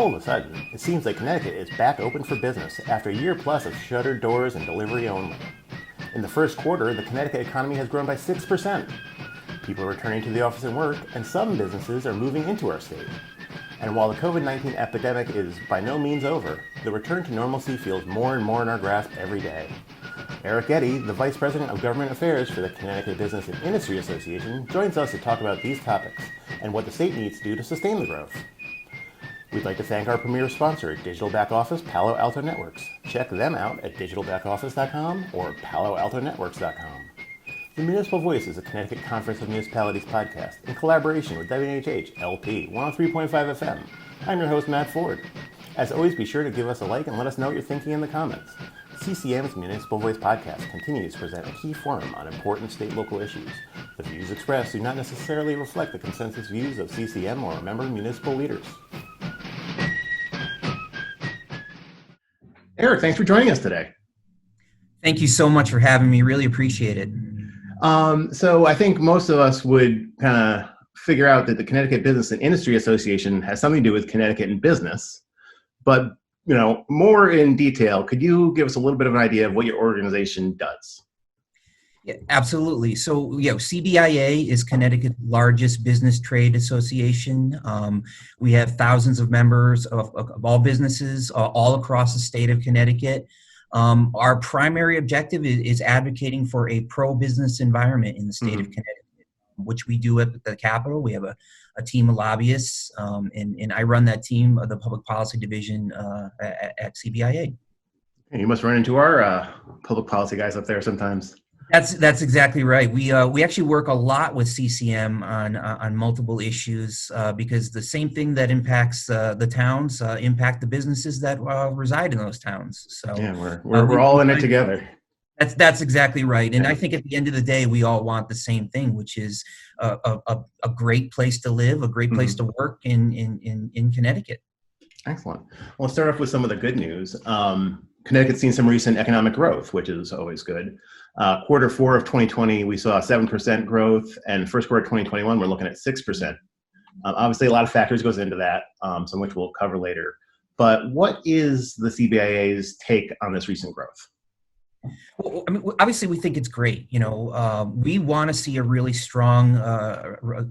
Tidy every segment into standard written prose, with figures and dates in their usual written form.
All of a sudden, it seems like Connecticut is back open for business after a year plus of shuttered doors and delivery only. In the first quarter, the Connecticut economy has grown by 6%. People are returning to the office and work, and some businesses are moving into our state. And while the COVID-19 epidemic is by no means over, the return to normalcy feels more and more in our grasp every day. Eric Gjede, the Vice President of Government Affairs for the Connecticut Business and Industry Association, joins us to talk about these topics and what the state needs to do to sustain the growth. We'd like to thank our premier sponsor, Digital Back Office Palo Alto Networks. Check them out at digitalbackoffice.com or paloaltonetworks.com. The Municipal Voice is a Connecticut Conference of Municipalities podcast in collaboration with WHH LP 103.5 FM. I'm your host, Matt Ford. As always, be sure to give us a like and let us know what you're thinking in the comments. CCM's Municipal Voice podcast continues to present a key forum on important state-local issues. The views expressed do not necessarily reflect the consensus views of CCM or member municipal leaders. Eric, thanks for joining us today. Thank you so much for having me. Really appreciate it. So I think most of us would kind of figure out that the Connecticut Business and Industry Association has something to do with Connecticut and business. But, more in detail, could you give us a little bit of an idea of what your organization does? Yeah, absolutely. So, CBIA is Connecticut's largest business trade association. We have thousands of members of all businesses all across the state of Connecticut. Our primary objective is advocating for a pro-business environment in the state of Connecticut, which we do at the Capitol. We have a team of lobbyists, and I run that team of the public policy division at CBIA. You must run into our public policy guys up there sometimes. That's exactly right. We actually work a lot with CCM on multiple issues because the same thing that impacts the towns impact the businesses that reside in those towns. So yeah, we're all in it together. That's exactly right. And I think at the end of the day, we all want the same thing, which is a great place to live, a great place to work in Connecticut. Excellent. Well, let's start off with some of the good news. Connecticut's seen some recent economic growth, which is always good. Quarter four of 2020, we saw 7% growth, and first quarter of 2021, we're looking at 6%. Obviously, a lot of factors goes into that, some of which we'll cover later. But what is the CBIA's take on this recent growth? Well, I mean, obviously, we think it's great. We want to see a really strong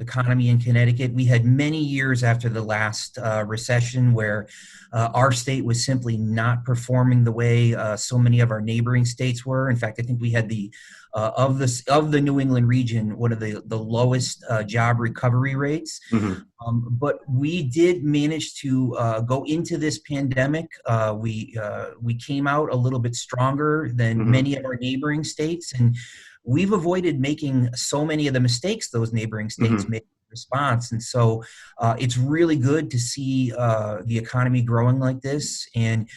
economy in Connecticut. We had many years after the last recession where our state was simply not performing the way so many of our neighboring states were. In fact, I think we had of the New England region, one of the lowest job recovery rates. But we did manage to go into this pandemic. We came out a little bit stronger than many of our neighboring states, and we've avoided making so many of the mistakes those neighboring states made in response. And so it's really good to see the economy growing like this. And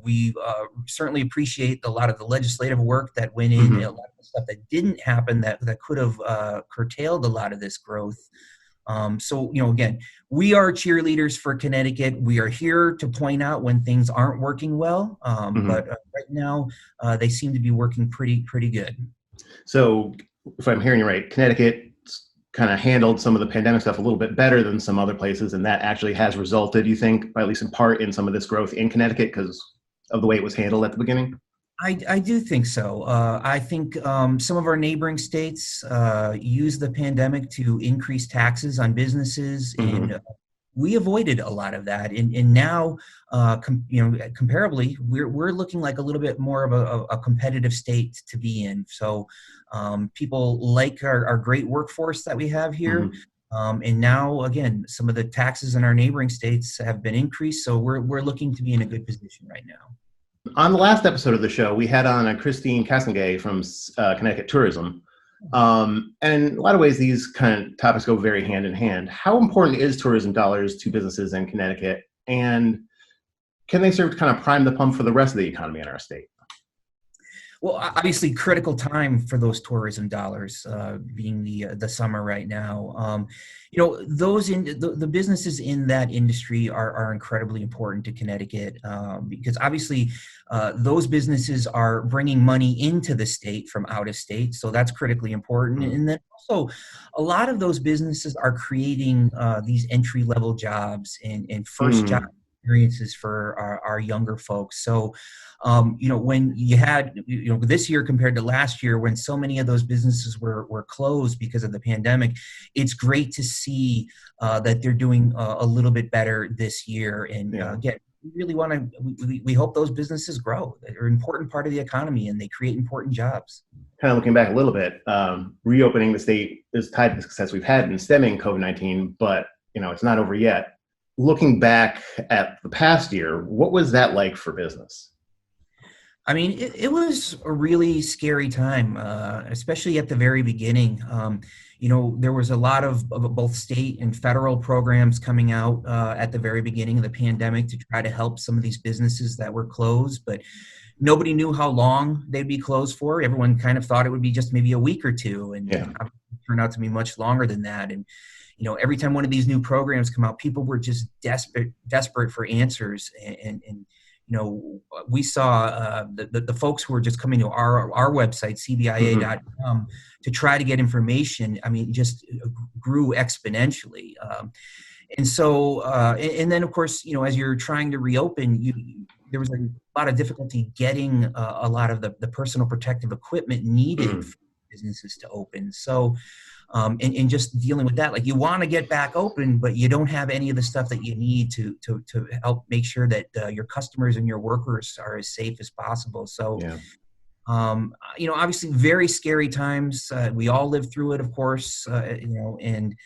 we certainly appreciate a lot of the legislative work that went in, a lot of the stuff that didn't happen that could have curtailed a lot of this growth. So, again, we are cheerleaders for Connecticut. We are here to point out when things aren't working well. But right now, they seem to be working pretty good. So if I'm hearing you right, Connecticut kind of handled some of the pandemic stuff a little bit better than some other places, and that actually has resulted, you think, at least in part, in some of this growth in Connecticut because of the way it was handled at the beginning? I do think so. I think some of our neighboring states used the pandemic to increase taxes on businesses, and we avoided a lot of that. And now, comparably, we're looking like a little bit more of a competitive state to be in. So people like our great workforce that we have here. And now, again, some of the taxes in our neighboring states have been increased. So we're looking to be in a good position right now. On the last episode of the show, we had on Christine Casengay from Connecticut Tourism. And in a lot of ways, these kind of topics go very hand in hand. How important is tourism dollars to businesses in Connecticut? And can they serve to kind of prime the pump for the rest of the economy in our state? Well, obviously, critical time for those tourism dollars, being the summer right now. Those the businesses in that industry are incredibly important to Connecticut, because obviously those businesses are bringing money into the state from out of state, so that's critically important. Mm. And then also, a lot of those businesses are creating these entry level jobs and first job Mm. experiences for our younger folks. So when you had, this year compared to last year, when so many of those businesses were closed because of the pandemic, it's great to see that they're doing a little bit better this year. And Yeah. again, we really want to, we hope those businesses grow. They're an important part of the economy and they create important jobs. Kind of looking back a little bit, reopening the state is tied to the success we've had in stemming COVID-19, but it's not over yet. Looking back at the past year, what was that like for business? I mean, it was a really scary time, especially at the very beginning. There was a lot of both state and federal programs coming out at the very beginning of the pandemic to try to help some of these businesses that were closed, but nobody knew how long they'd be closed for. Everyone kind of thought it would be just maybe a week or two, and Yeah. it turned out to be much longer than that. And every time one of these new programs come out, people were just desperate for answers, and we saw the folks who were just coming to our website, CBIA.com, to try to get information. I mean, just grew exponentially. And so, and then of course, as you're trying to reopen, there was a lot of difficulty getting a lot of the personal protective equipment needed for businesses to open. So, and just dealing with that, like you want to get back open, but you don't have any of the stuff that you need to help make sure that your customers and your workers are as safe as possible. So, Yeah. Obviously very scary times. We all lived through it, of course, and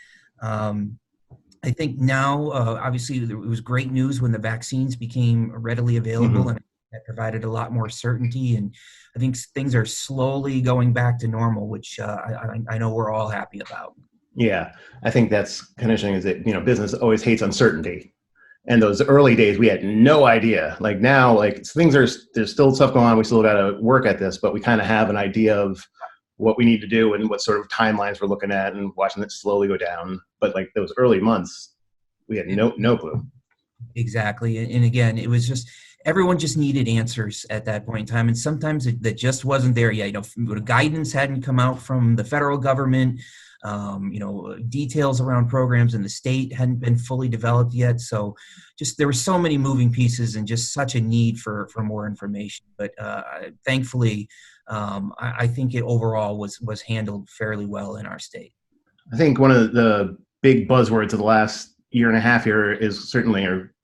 I think now, obviously, it was great news when the vaccines became readily available, and that provided a lot more certainty. And I think things are slowly going back to normal, which I know we're all happy about. Yeah, I think that's kind of interesting. Is that business always hates uncertainty, and those early days we had no idea. Like now, like there's still stuff going on. We still got to work at this, but we kind of have an idea of what we need to do and what sort of timelines we're looking at, and watching it slowly go down. But like those early months, we had no clue. Exactly. And again, it was just, everyone just needed answers at that point in time. And sometimes that just wasn't there yet. Guidance hadn't come out from the federal government. Details around programs in the state hadn't been fully developed yet. So just, there were so many moving pieces and just such a need for more information. But thankfully, I think it overall was handled fairly well in our state. I think one of the big buzzwords of the last year and a half here is certainly, or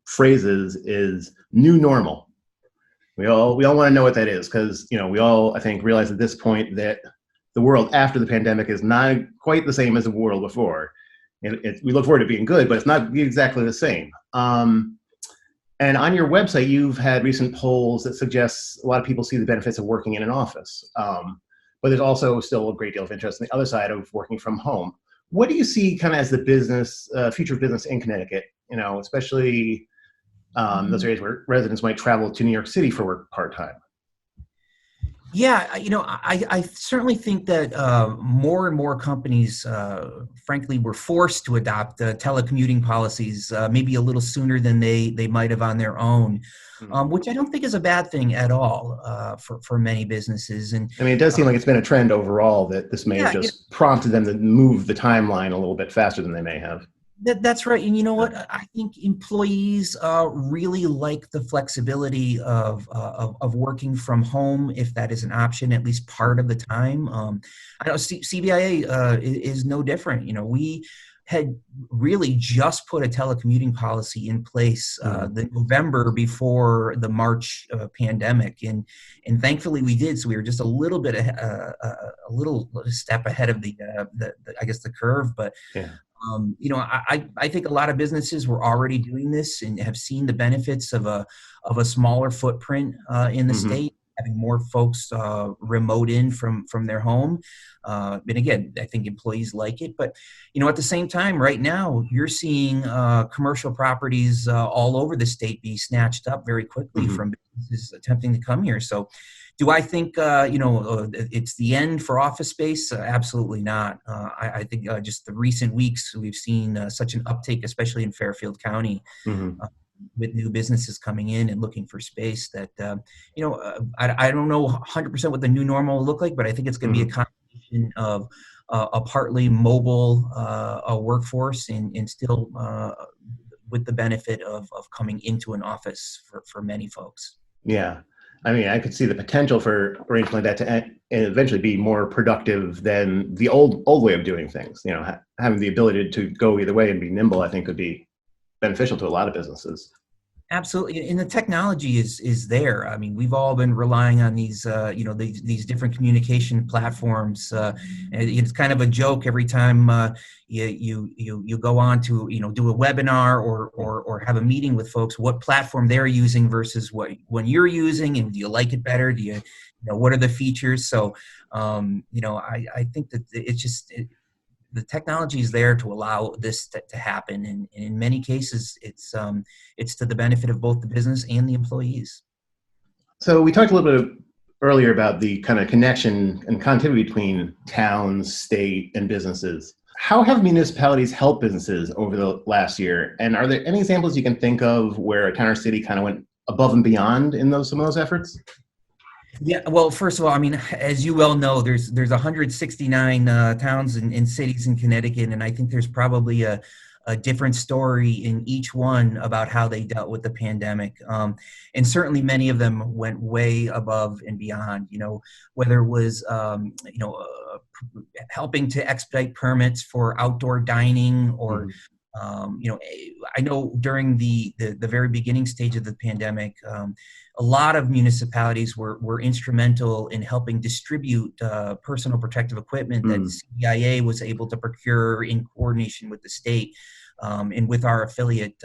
phrases, is new normal. We all want to know what that is, because we all, I think, realize at this point that the world after the pandemic is not quite the same as the world before. We look forward to being good, but it's not exactly the same. And on your website, you've had recent polls that suggest a lot of people see the benefits of working in an office. But there's also still a great deal of interest on the other side of working from home. What do you see kind of as the future of business in Connecticut, especially those areas where residents might travel to New York City for work part-time? Yeah, I certainly think that more and more companies, frankly, were forced to adopt telecommuting policies maybe a little sooner than they might have on their own, which I don't think is a bad thing at all for many businesses. And I mean, it does seem like it's been a trend overall that this may have just prompted them to move the timeline a little bit faster than they may have. That's right. And you know what? I think employees really like the flexibility of working from home, if that is an option, at least part of the time. I know CBIA is no different. We had really just put a telecommuting policy in place the November before the March pandemic, and thankfully we did. So we were just a little bit a little step ahead of the I guess the curve, but. Yeah. I think a lot of businesses were already doing this and have seen the benefits of a smaller footprint in the state, having more folks remote in from their home. And again, I think employees like it. But at the same time, right now, you're seeing commercial properties all over the state be snatched up very quickly from businesses attempting to come here. So, do I think it's the end for office space? Absolutely not. I think just the recent weeks we've seen such an uptake, especially in Fairfield County, Mm-hmm. with new businesses coming in and looking for space. That I don't know 100% what the new normal will look like, but I think it's going to be a combination of a partly mobile workforce and still with the benefit of coming into an office for many folks. Yeah. I mean, I could see the potential for arrangement like that to eventually be more productive than the old way of doing things. You know, having the ability to go either way and be nimble, I think, could be beneficial to a lot of businesses. Absolutely, and the technology is there. I mean, we've all been relying on these, these different communication platforms. And it's kind of a joke every time you go on to do a webinar or have a meeting with folks. What platform they're using versus what one you're using, and do you like it better? Do you what are the features? So, I think that it's just. The technology is there to allow this to happen, and in many cases, it's to the benefit of both the business and the employees. So we talked a little bit earlier about the kind of connection and connectivity between towns, state, and businesses. How have municipalities helped businesses over the last year? And are there any examples you can think of where a town or city kind of went above and beyond in some of those efforts? Yeah, well, first of all, I mean, as you well know, there's 169 towns and cities in Connecticut, and I think there's probably a different story in each one about how they dealt with the pandemic. And certainly many of them went way above and beyond, whether it was, helping to expedite permits for outdoor dining or, I know during the very beginning stage of the pandemic, a lot of municipalities were instrumental in helping distribute personal protective equipment that CBIA was able to procure in coordination with the state. And with our affiliate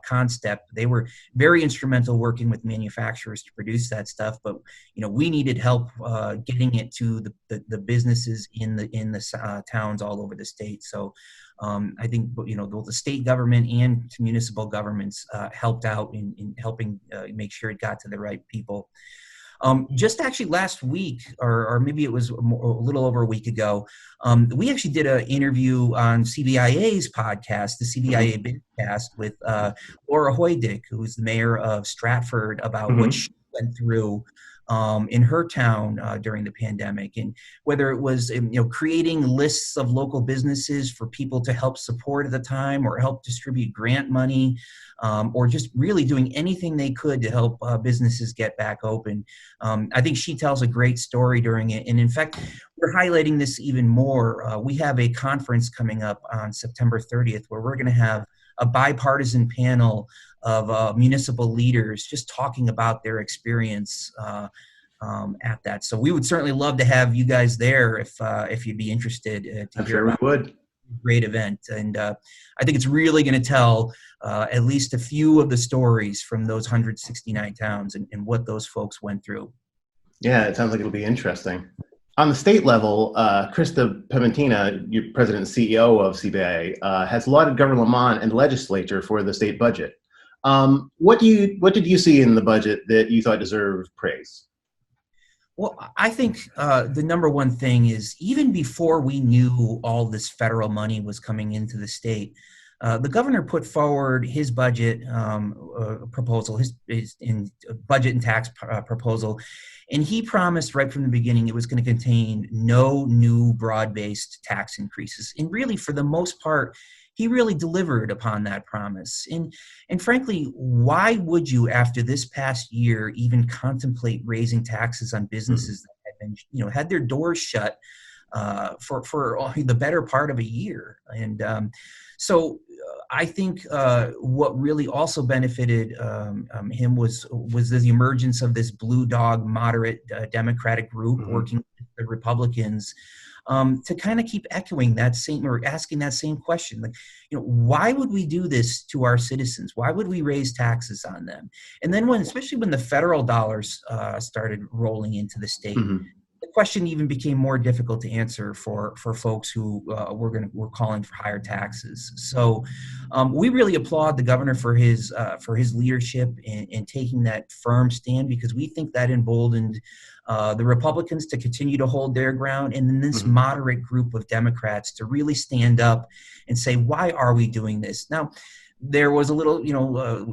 Constep, they were very instrumental working with manufacturers to produce that stuff. But we needed help getting it to the businesses in the towns all over the state. So I think both the state government and municipal governments helped out in helping make sure it got to the right people. Just actually last week, or maybe it was a little over a week ago, we actually did an interview on CBIA's podcast, the CBIA Bizcast, with Laura Hoydick, who's the mayor of Stratford, about what she went through in her town during the pandemic, and whether it was creating lists of local businesses for people to help support at the time, or help distribute grant money, or just really doing anything they could to help businesses get back open. I think she tells a great story during it, and in fact, we're highlighting this even more. We have a conference coming up on September 30th where we're going to have a bipartisan panel of municipal leaders just talking about their experience at that. So we would certainly love to have you guys there if you'd be interested to I'm hear sure we about would. Great event. And I think it's really going to tell at least a few of the stories from those 169 towns and what those folks went through. Yeah, it sounds like it'll be interesting. On the state level, Krista Pimentina, your president and CEO of CBIA, has lauded Governor Lamont and the legislature for the state budget. What did you see in the budget that you thought deserved praise? Well, I think the number one thing is, even before we knew all this federal money was coming into the state, the governor put forward his budget proposal, his budget and tax proposal, and he promised right from the beginning it was going to contain no new broad-based tax increases. And really, for the most part, he really delivered upon that promise. And frankly, why would you, after this past year, even contemplate raising taxes on businesses that had been, had their doors shut for the better part of a year? And so I think what really also benefited him was the emergence of this blue dog moderate Democratic group working with the Republicans to kind of keep echoing that same, or asking that same question, like, why would we do this to our citizens? Why would we raise taxes on them? And then especially when the federal dollars started rolling into the state, the question even became more difficult to answer for folks who were calling for higher taxes. So we really applaud the governor for his leadership in taking that firm stand, because we think that emboldened the Republicans to continue to hold their ground, and then this moderate group of Democrats to really stand up and say, why are we doing this? Now, there was a little,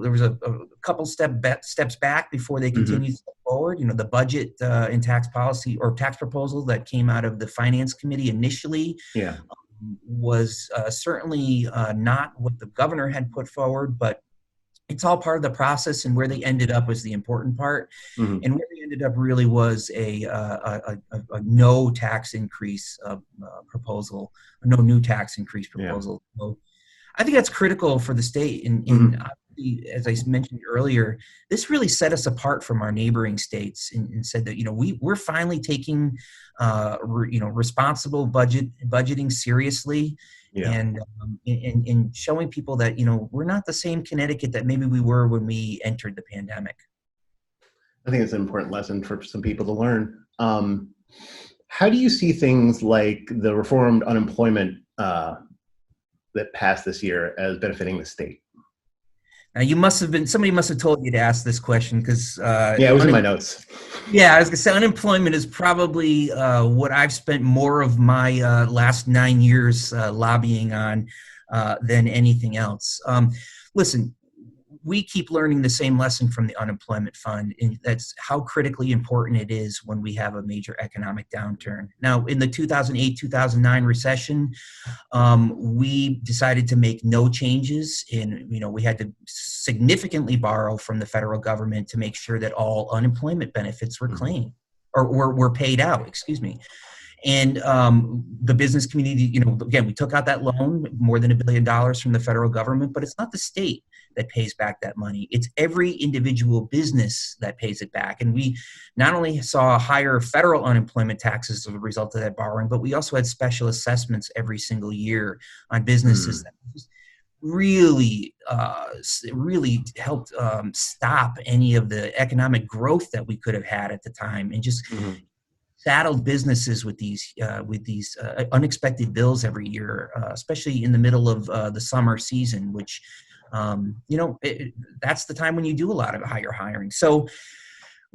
there was a couple steps back before they continued to step forward. The budget and tax policy or tax proposal that came out of the Finance Committee initially was certainly not what the governor had put forward, but it's all part of the process, and where they ended up was the important part. And where they ended up really was a no tax increase proposal, no new tax increase proposal. Yeah. So I think that's critical for the state. And as I mentioned earlier, this really set us apart from our neighboring states and said that, we're finally taking, responsible budgeting seriously. Yeah. And showing people that, we're not the same Connecticut that maybe we were when we entered the pandemic. I think it's an important lesson for some people to learn. How do you see things like the reformed unemployment that passed this year as benefiting the state? Now, somebody must have told you to ask this question, because it was in my notes. Yeah, I was gonna say unemployment is probably what I've spent more of my last 9 years lobbying on than anything else. Listen, we keep learning the same lesson from the unemployment fund, and that's how critically important it is when we have a major economic downturn. Now, in the 2008-2009 recession, we decided to make no changes, and we had to significantly borrow from the federal government to make sure that all unemployment benefits were claimed or were paid out. Excuse me. And the business community, again, we took out that loan, more than $1 billion from the federal government, but it's not the state that pays back that money. It's every individual business that pays it back. And we not only saw higher federal unemployment taxes as a result of that borrowing, but we also had special assessments every single year on businesses that really helped stop any of the economic growth that we could have had at the time, and just saddled businesses with these unexpected bills every year, especially in the middle of the summer season, which that's the time when you do a lot of higher hiring. So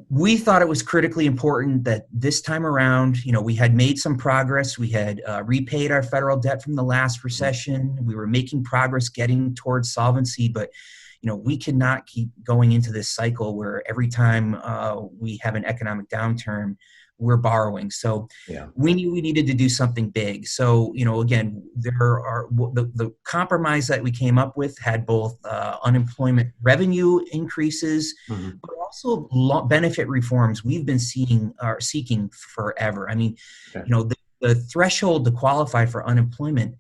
we thought it was critically important that this time around, we had made some progress. We had repaid our federal debt from the last recession. We were making progress getting towards solvency, but we cannot keep going into this cycle where every time we have an economic downturn, we're borrowing. So we knew we needed to do something big. So, again, there are the compromise that we came up with had both unemployment revenue increases, but also benefit reforms we've been seeking forever. I mean, the threshold to qualify for unemployment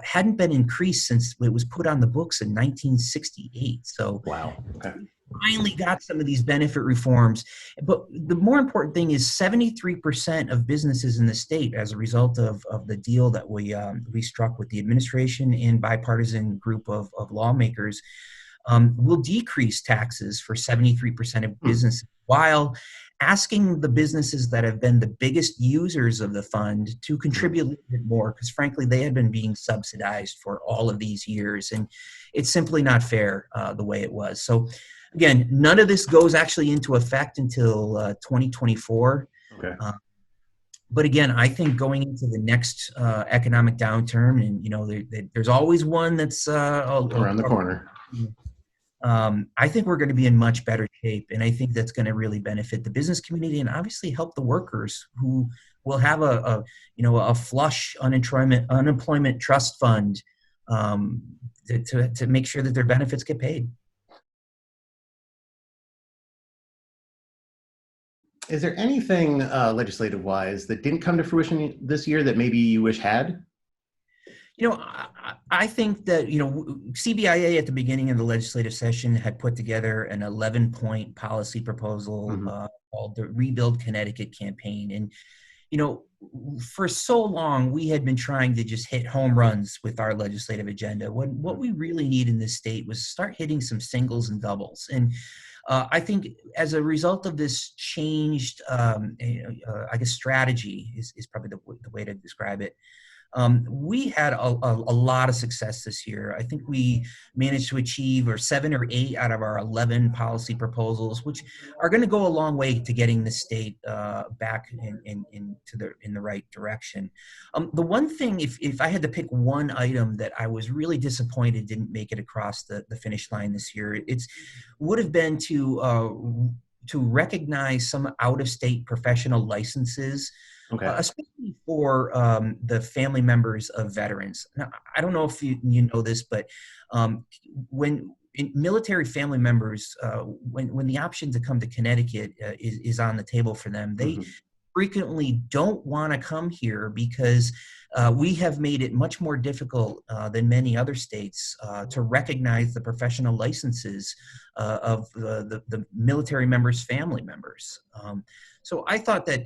hadn't been increased since it was put on the books in 1968. So wow. Okay. Finally got some of these benefit reforms. But the more important thing is 73% of businesses in the state, as a result of the deal that we struck with the administration and bipartisan group of lawmakers, will decrease taxes for 73% of businesses, while asking the businesses that have been the biggest users of the fund to contribute a little bit more, because frankly, they had been being subsidized for all of these years. And it's simply not fair the way it was. So again, none of this goes actually into effect until 2024. Okay. But again, I think going into the next economic downturn, and there's always one that's around the corner. I think we're going to be in much better shape, and I think that's going to really benefit the business community and obviously help the workers who will have a flush unemployment trust fund to make sure that their benefits get paid. Is there anything legislative-wise that didn't come to fruition this year that maybe you wish had? I think that, CBIA at the beginning of the legislative session had put together an 11-point policy proposal called the Rebuild Connecticut campaign. And, for so long, we had been trying to just hit home runs with our legislative agenda. What we really need in this state was start hitting some singles and doubles. And I think as a result of this changed, I guess, strategy is probably the way to describe it. We had a lot of success this year. I think we managed to achieve or 7 or 8 out of our 11 policy proposals, which are going to go a long way to getting the state back in the right direction. The one thing, if I had to pick one item that I was really disappointed didn't make it across the finish line this year, it's would have been to recognize some out-of-state professional licenses, Okay. especially for the family members of veterans. Now, I don't know if you know this, but when military family members, when the option to come to Connecticut is on the table for them, they Mhm. frequently don't want to come here because we have made it much more difficult than many other states to recognize the professional licenses of the military members' family members. So I thought that,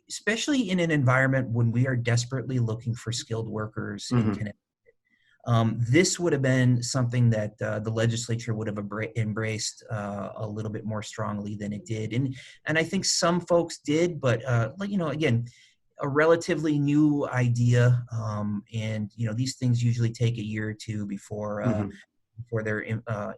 especially in an environment when we are desperately looking for skilled workers in Mhm. Connecticut, this would have been something that the legislature would have embraced a little bit more strongly than it did, and I think some folks did, but again, a relatively new idea, and these things usually take a year or two Mhm. before they're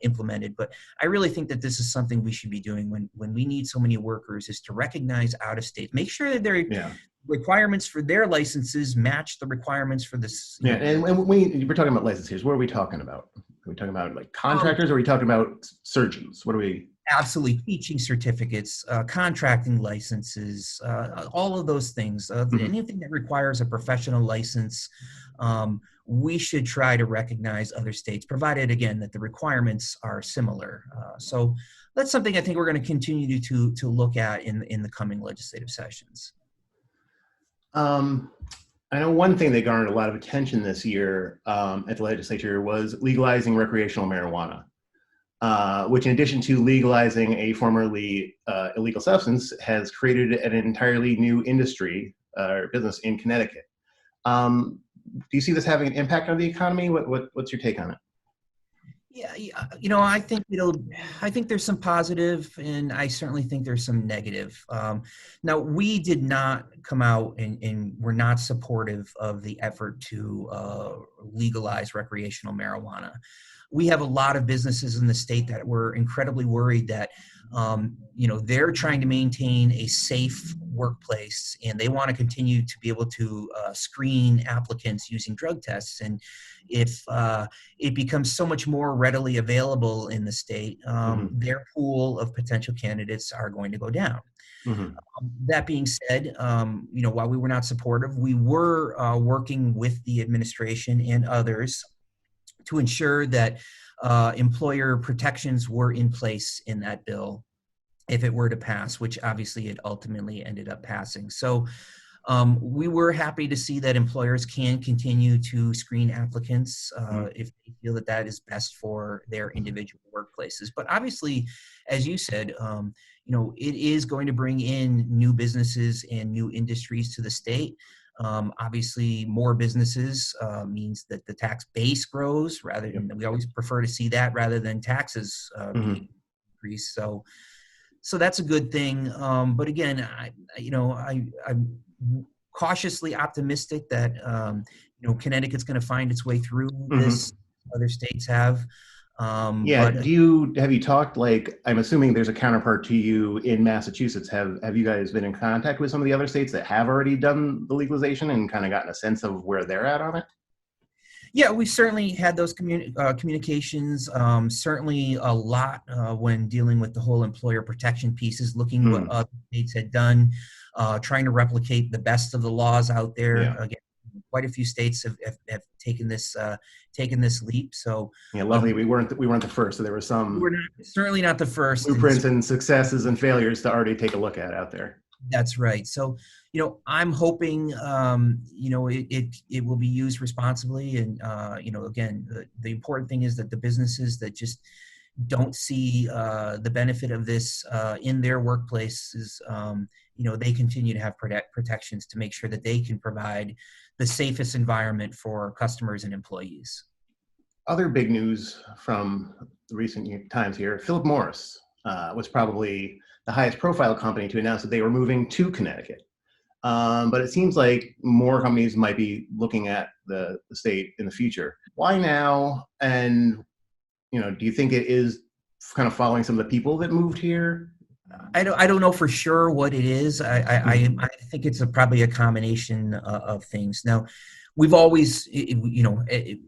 implemented. But I really think that this is something we should be doing when we need so many workers, is to recognize out of state, make sure that their Yeah. requirements for their licenses match the requirements for this, Yeah. And we're talking about licenses. What are we talking about? Are we talking about like um, contractors, or are we talking about surgeons? What are we? absolutely, teaching certificates, contracting licenses, all of those things, Mhm. anything that requires a professional license. We should try to recognize other states, provided, again, that the requirements are similar. So that's something I think we're going to continue to look at in the coming legislative sessions. Um, I know one thing that garnered a lot of attention this year at the legislature was legalizing recreational marijuana, which, in addition to legalizing a formerly illegal substance, has created an entirely new industry or business in Connecticut. Do you see this having an impact on the economy? What's your take on it? Yeah, I think there's some positive, and I certainly think there's some negative. Now, we did not come out and we're not supportive of the effort to legalize recreational marijuana. We have a lot of businesses in the state that were incredibly worried that, they're trying to maintain a safe workplace, and they want to continue to be able to screen applicants using drug tests. And if it becomes so much more readily available in the state, Hmm. their pool of potential candidates are going to go down. Hmm. That being said, while we were not supportive, we were working with the administration and others to ensure that employer protections were in place in that bill if it were to pass, which obviously it ultimately ended up passing. So we were happy to see that employers can continue to screen applicants if they feel that that is best for their individual workplaces. But obviously, as you said, it is going to bring in new businesses and new industries to the state. Obviously, more businesses means that the tax base grows. Yep. We always prefer to see that rather than taxes Hmm. being increased. So that's a good thing. But again, I'm cautiously optimistic that Connecticut's going to find its way through this. Hmm. Other states have, Yeah. but Have you talked, like, I'm assuming there's a counterpart to you in Massachusetts. Have you guys been in contact with some of the other states that have already done the legalization and kind of gotten a sense of where they're at on it? yeah, we certainly had those communications. Certainly a lot when dealing with the whole employer protection pieces, looking what Mm. other states had done, trying to replicate the best of the laws out there. Yeah. Again, quite a few states have taken this leap. So Yeah. um, Luckily, we weren't the first, so there were some we're certainly not the first, and blueprints and successes and failures to already take a look at out there. that's right. So, I'm hoping, it will be used responsibly. And, again, the important thing is that the businesses that just don't see the benefit of this in their workplaces, they continue to have protections to make sure that they can provide the safest environment for customers and employees. Other big news from the recent times here: Philip Morris was probably the highest profile company to announce that they were moving to Connecticut. But it seems like more companies might be looking at the state in the future. Why now? And, do you think it is kind of following some of the people that moved here? I don't know for sure what it is. I think it's probably a combination of things. Now, we've always,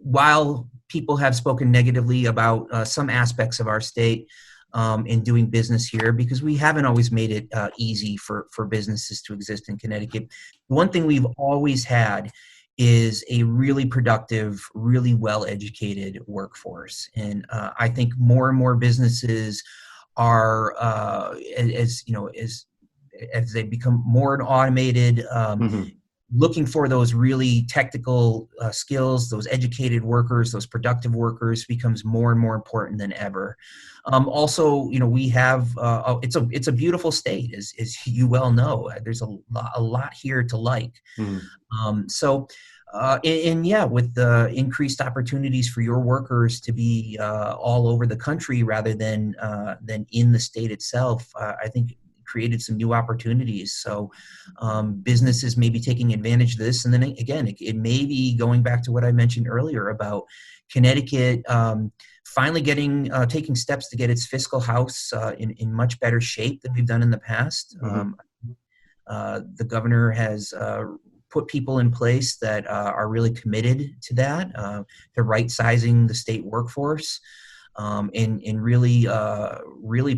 while people have spoken negatively about some aspects of our state in doing business here, because we haven't always made it easy for businesses to exist in Connecticut. One thing we've always had is a really productive, really well-educated workforce. And I think more and more businesses are as they become more automated, looking for those really technical skills, those educated workers, those productive workers becomes more and more important than ever. Also, we have it's a beautiful state, as you well know. There's a lot here to like. With the increased opportunities for your workers to be all over the country rather than in the state itself, I think it created some new opportunities. So businesses may be taking advantage of this. And then again, it may be going back to what I mentioned earlier about Connecticut finally taking steps to get its fiscal house in much better shape than we've done in the past. The governor has put people in place that are really committed to that, to right-sizing the state workforce, and really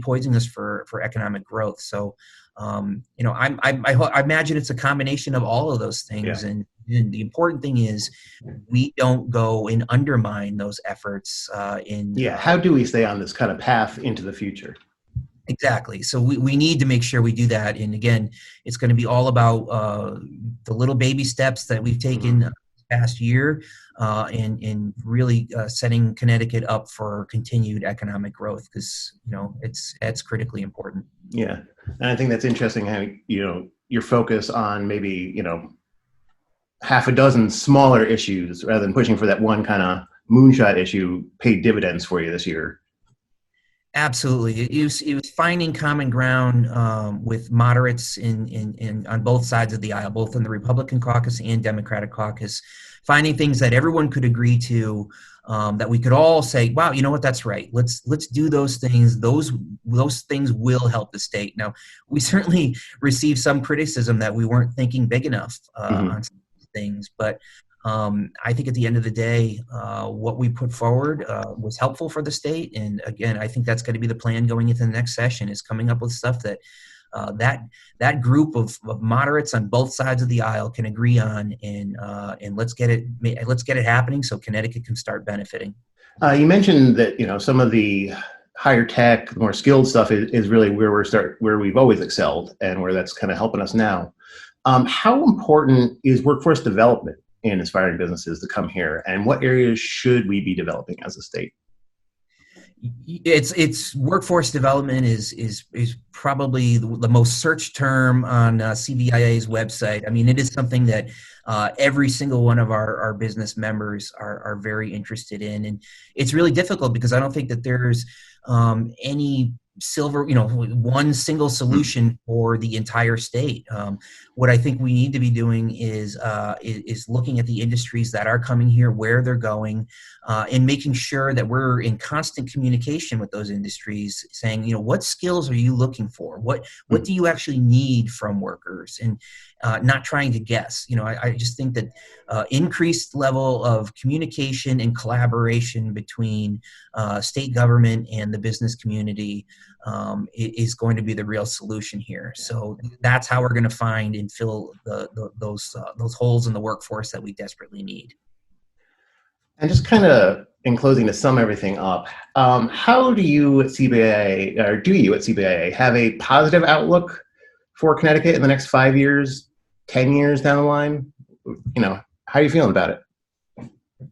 poising us for economic growth. So, I imagine it's a combination of all of those things. Yeah. And the important thing is we don't go and undermine those efforts. How do we stay on this kind of path into the future? Exactly. So we need to make sure we do that. And again, it's going to be all about the little baby steps that we've taken this past year and really setting Connecticut up for continued economic growth, because, it's critically important. Yeah. And I think that's interesting how, your focus on maybe, half a dozen smaller issues rather than pushing for that one kind of moonshot issue paid dividends for you this year. Absolutely. It was finding common ground with moderates on both sides of the aisle, both in the Republican caucus and Democratic caucus, finding things that everyone could agree to, that we could all say, wow, you know what, that's right. Let's do those things. Those things will help the state. Now, we certainly received some criticism that we weren't thinking big enough on some things, but I think at the end of the day, what we put forward was helpful for the state. And again, I think that's going to be the plan going into the next session, is coming up with stuff that that group of moderates on both sides of the aisle can agree on, and let's get it happening so Connecticut can start benefiting. You mentioned that some of the higher tech, more skilled stuff is really where we've always excelled, and where that's kind of helping us now. How important is workforce development in aspiring businesses to come here, and what areas should we be developing as a state? It's workforce development is probably the most searched term on CBIA's website. I mean, it is something that every single one of our business members are very interested in, and it's really difficult because I don't think that there's any one single solution for the entire state. What I think we need to be doing is looking at the industries that are coming here, where they're going, and making sure that we're in constant communication with those industries, saying, what skills are you looking for? What do you actually need from workers? And not trying to guess. I just think that increased level of communication and collaboration between state government and the business community is going to be the real solution here. So that's how we're going to find and fill those holes in the workforce that we desperately need. And just kind of in closing, to sum everything up, how do you at CBIA, have a positive outlook for Connecticut in the next 5 years, 10 years down the line? How are you feeling about it?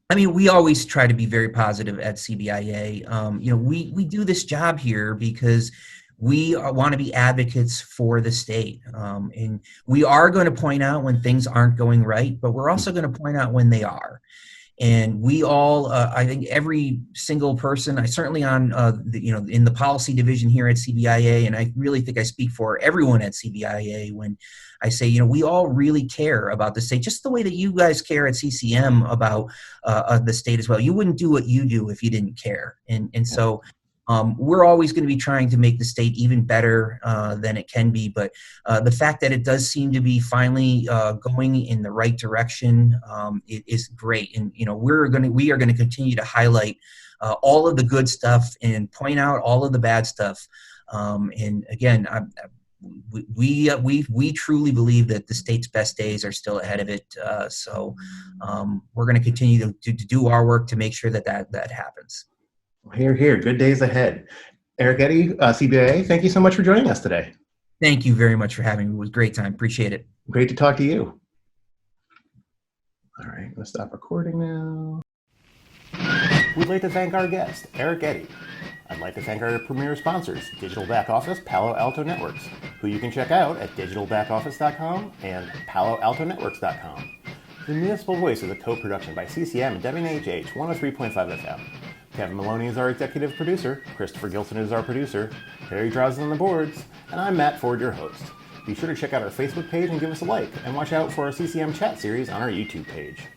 I mean, we always try to be very positive at CBIA. We do this job here because we want to be advocates for the state. And we are going to point out when things aren't going right, but we're also going to point out when they are. And we all, I think every single person, I certainly on, in the policy division here at CBIA, and I really think I speak for everyone at CBIA when I say, we all really care about the state, just the way that you guys care at CCM about the state as well. You wouldn't do what you do if you didn't care. And so we're always going to be trying to make the state even better than it can be. But the fact that it does seem to be finally going in the right direction is great. And we are going to continue to highlight all of the good stuff and point out all of the bad stuff. And again, we truly believe that the state's best days are still ahead of it. So we're going to continue to do our work to make sure that happens. Here, here. Good days ahead. Eric Gjede, CBIA, thank you so much for joining us today. Thank you very much for having me. It was a great time. Appreciate it. Great to talk to you. All right, let's stop recording now. We'd like to thank our guest, Eric Gjede. I'd like to thank our premier sponsors, Digital Back Office, Palo Alto Networks, who you can check out at digitalbackoffice.com and paloaltonetworks.com. The Municipal Voice is a co-production by CCM and WNHH 103.5 FM. Kevin Maloney is our executive producer, Christopher Gilson is our producer, Harry Draws on the boards, and I'm Matt Ford, your host. Be sure to check out our Facebook page and give us a like, and watch out for our CCM chat series on our YouTube page.